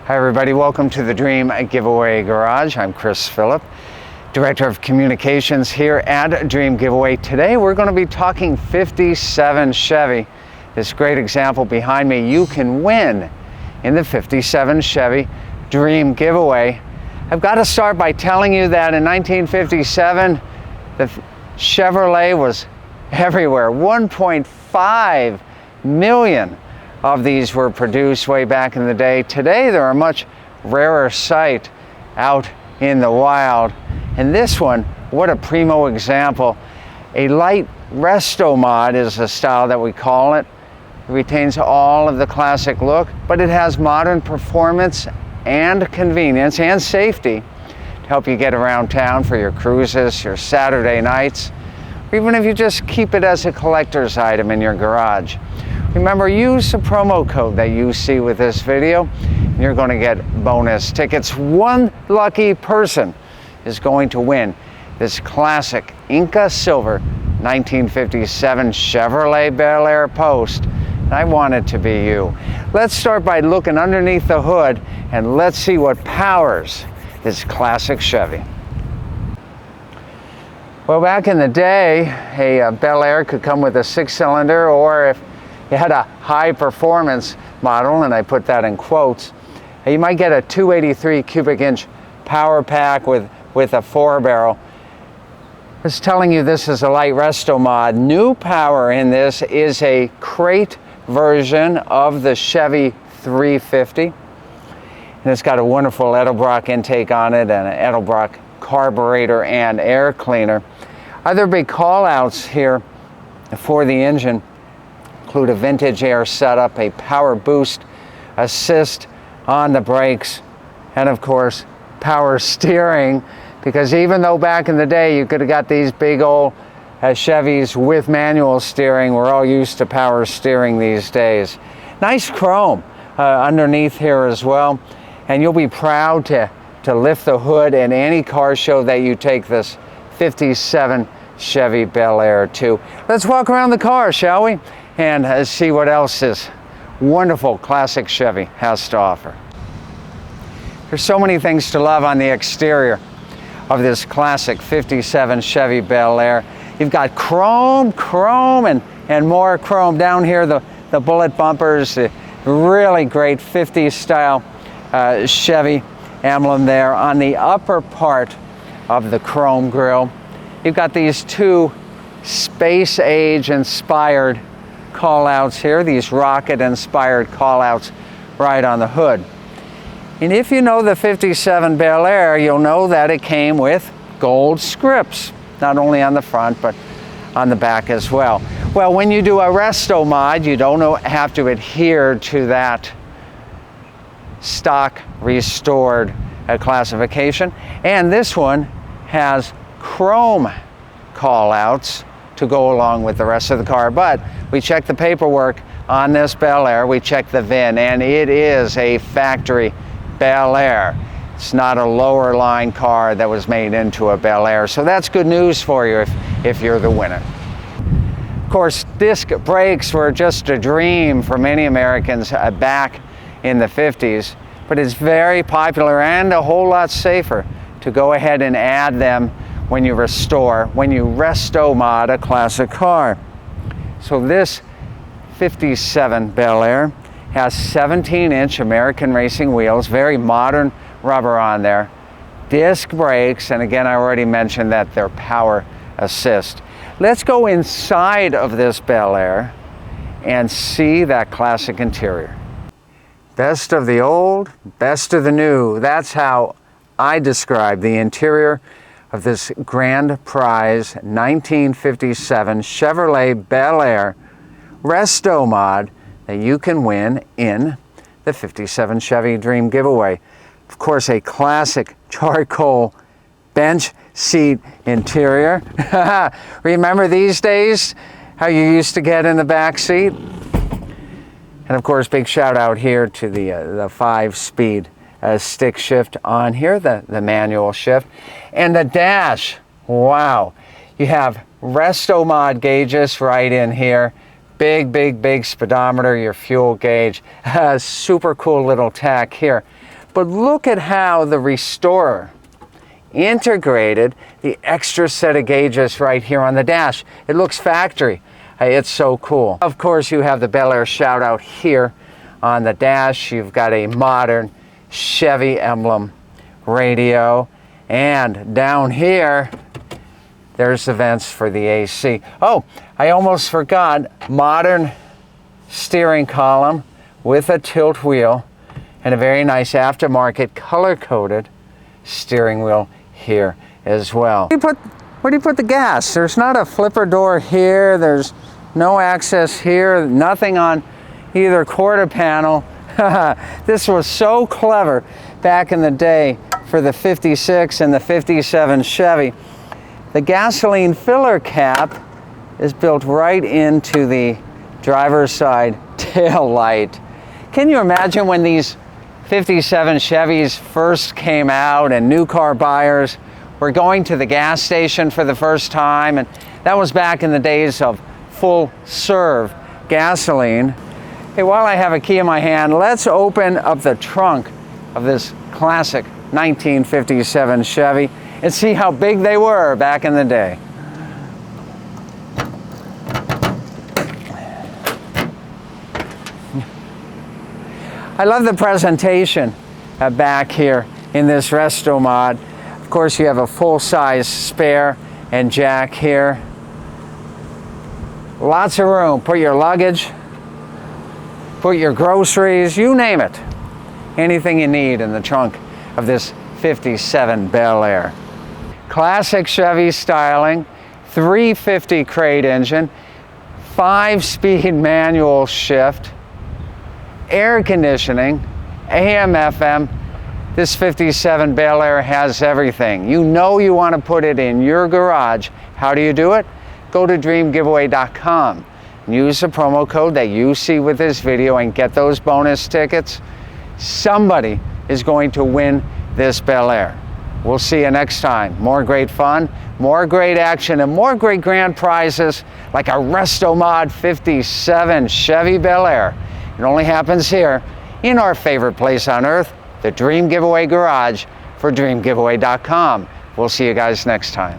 Hi everybody, welcome to the Dream Giveaway Garage. I'm Chris Phillip, Director of Communications here at Dream Giveaway. Today we're going to be talking 57 Chevy. This great example behind me, you can win in the 57 Chevy Dream Giveaway. I've got to start by telling you that in 1957, the Chevrolet was everywhere. 1.5 million of these were produced way back in the day. Today they're a much rarer sight out in the wild. And this one, what a primo example. A light Restomod is the style that we call it. It retains all of the classic look, but it has modern performance and convenience and safety to help you get around town for your cruises, your Saturday nights, or even if you just keep it as a collector's item in your garage. Remember, use the promo code that you see with this video, and you're going to get bonus tickets. One lucky person is going to win this classic Inca Silver 1957 Chevrolet Bel Air Post. And I want it to be you. Let's start by looking underneath the hood, and let's see what powers this classic Chevy. Well, back in the day, a Bel Air could come with a 6-cylinder, or if you had a high-performance model, and I put that in quotes, you might get a 283 cubic inch power pack with a 4-barrel. I was telling you this is a light Restomod. New power in this is a crate version of the Chevy 350. And it's got a wonderful Edelbrock intake on it and an Edelbrock carburetor and air cleaner. Other big call-outs here for the engine include a vintage air setup, a power boost assist on the brakes, and of course power steering, because even though back in the day you could have got these big old Chevys with manual steering, we're all used to power steering these days. Nice chrome underneath here as well, and you'll be proud to lift the hood in any car show that you take this 57 Chevy Bel Air to. Let's walk around the car, shall we? And see what else this wonderful classic Chevy has to offer. There's so many things to love on the exterior of this classic 57 Chevy Bel Air. You've got chrome, and more chrome. Down here, the bullet bumpers, the really great 50s style Chevy emblem there. On the upper part of the chrome grille, you've got these two space age inspired call-outs here, these rocket-inspired call-outs right on the hood. And if you know the 57 Bel Air, you'll know that it came with gold scripts, not only on the front, but on the back as well. Well, when you do a Restomod, you don't have to adhere to that stock restored classification. And this one has chrome call-outs to go along with the rest of the car. But we checked the paperwork on this Bel Air, we checked the VIN, and it is a factory Bel Air. It's not a lower line car that was made into a Bel Air. So that's good news for you if you're the winner. Of course, disc brakes were just a dream for many Americans back in the 50s, but it's very popular and a whole lot safer to go ahead and add them when you Restomod a classic car. So this 57 Bel Air has 17-inch American racing wheels, very modern rubber on there, disc brakes, and again, I already mentioned that they're power assist. Let's go inside of this Bel Air and see that classic interior. Best of the old, best of the new. That's how I describe the interior of this grand prize 1957 Chevrolet Bel Air Restomod that you can win in the 57 Chevy Dream Giveaway. Of course, a classic charcoal bench seat interior. Remember these days how you used to get in the back seat? And of course, big shout out here to the 5-speed stick shift on here, the manual shift. And the dash, wow. You have Restomod gauges right in here. Big speedometer, your fuel gauge. Super cool little tack here. But look at how the Restorer integrated the extra set of gauges right here on the dash. It looks factory. Hey, it's so cool. Of course, you have the Bel Air shout out here on the dash. You've got a modern Chevy emblem radio. And down here, there's the vents for the AC. Oh, I almost forgot, modern steering column with a tilt wheel and a very nice aftermarket color-coded steering wheel here as well. Where do you put the gas? There's not a flipper door here. There's no access here. Nothing on either quarter panel. This was so clever back in the day for the 56 and the 57 Chevy. The gasoline filler cap is built right into the driver's side tail light. Can you imagine when these 57 Chevys first came out and new car buyers were going to the gas station for the first time? And that was back in the days of full serve gasoline. Hey, while I have a key in my hand, let's open up the trunk of this classic 1957 Chevy and see how big they were back in the day. I love the presentation back here in this Restomod. Of course, you have a full-size spare and jack here. Lots of room. Put your luggage, put your groceries, you name it. Anything you need in the trunk of this 57 Bel Air. Classic Chevy styling, 350 crate engine, 5-speed manual shift, air conditioning, AM, FM. This 57 Bel Air has everything. You know you want to put it in your garage. How do you do it? Go to dreamgiveaway.com. Use the promo code that you see with this video and get those bonus tickets. Somebody is going to win this Bel Air. We'll see you next time. More great fun, more great action, and more great grand prizes like a Restomod 57 Chevy Bel Air. It only happens here in our favorite place on earth, the Dream Giveaway Garage for dreamgiveaway.com. We'll see you guys next time.